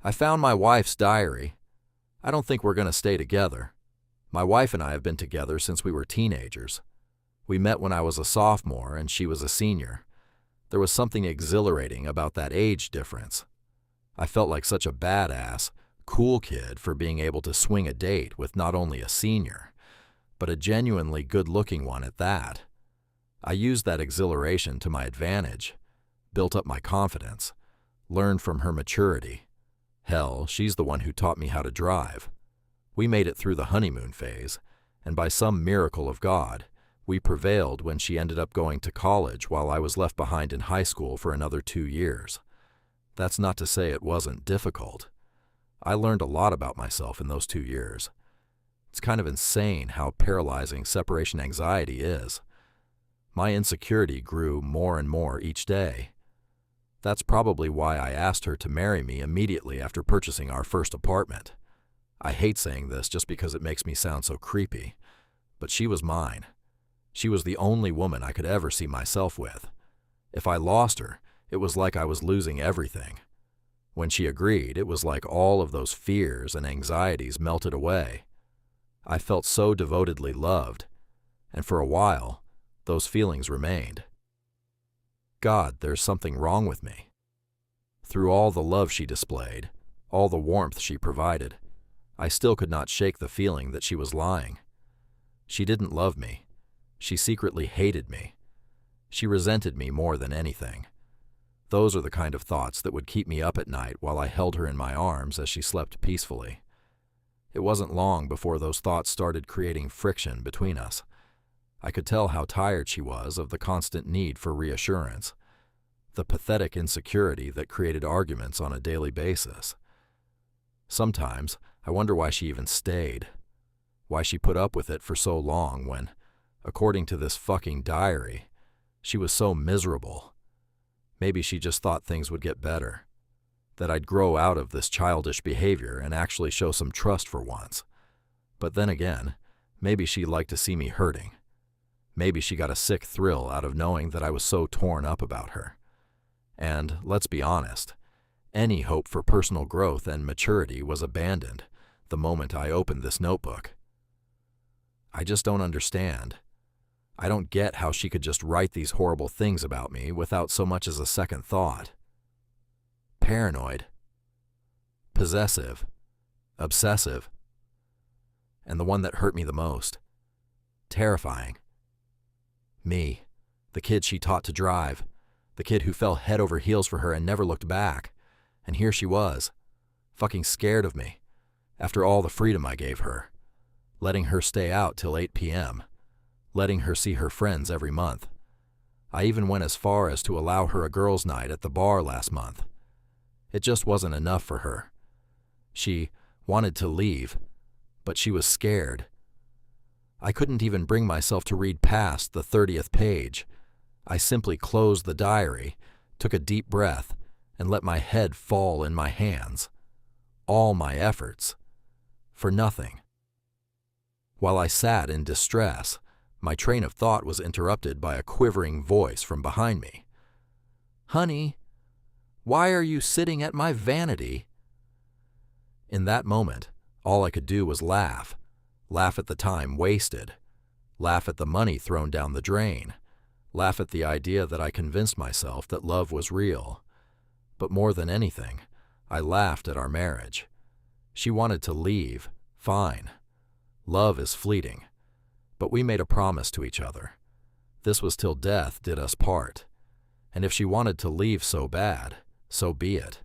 I found my wife's diary. I don't think we're going to stay together. My wife and I have been together since we were teenagers. We met when I was a sophomore and she was a senior. There was something exhilarating about that age difference. I felt like such a badass, cool kid for being able to swing a date with not only a senior, but a genuinely good-looking one at that. I used that exhilaration to my advantage, built up my confidence, learned from her maturity. Hell, she's the one who taught me how to drive. We made it through the honeymoon phase, and by some miracle of God, we prevailed when she ended up going to college while I was left behind in high school for another 2 years. That's not to say it wasn't difficult. I learned a lot about myself in those 2 years. It's kind of insane how paralyzing separation anxiety is. My insecurity grew more and more each day. That's probably why I asked her to marry me immediately after purchasing our first apartment. I hate saying this just because it makes me sound so creepy, but she was mine. She was the only woman I could ever see myself with. If I lost her, it was like I was losing everything. When she agreed, it was like all of those fears and anxieties melted away. I felt so devotedly loved, and for a while, those feelings remained. God, there's something wrong with me. Through all the love she displayed, all the warmth she provided, I still could not shake the feeling that she was lying. She didn't love me. She secretly hated me. She resented me more than anything. Those are the kind of thoughts that would keep me up at night while I held her in my arms as she slept peacefully. It wasn't long before those thoughts started creating friction between us. I could tell how tired she was of the constant need for reassurance, the pathetic insecurity that created arguments on a daily basis. Sometimes I wonder why she even stayed, why she put up with it for so long when, according to this fucking diary, she was so miserable. Maybe she just thought things would get better, that I'd grow out of this childish behavior and actually show some trust for once. But then again, maybe she liked to see me hurting. Maybe she got a sick thrill out of knowing that I was so torn up about her. And, let's be honest, any hope for personal growth and maturity was abandoned the moment I opened this notebook. I just don't understand. I don't get how she could just write these horrible things about me without so much as a second thought. Paranoid, possessive, obsessive, and the one that hurt me the most, terrifying. Me, the kid she taught to drive, the kid who fell head over heels for her and never looked back. And here she was, fucking scared of me, after all the freedom I gave her, letting her stay out till 8 p.m., letting her see her friends every month. I even went as far as to allow her a girls' night at the bar last month. It just wasn't enough for her. She wanted to leave, but she was scared. I couldn't even bring myself to read past the 30th page. I simply closed the diary, took a deep breath, and let my head fall in my hands. All my efforts, for nothing. While I sat in distress, my train of thought was interrupted by a quivering voice from behind me. "Honey, why are you sitting at my vanity?" In that moment, all I could do was laugh at the time wasted, laugh at the money thrown down the drain, laugh at the idea that I convinced myself that love was real. But more than anything, I laughed at our marriage. She wanted to leave, fine. Love is fleeting. But we made a promise to each other. This was till death did us part. And if she wanted to leave so bad, so be it.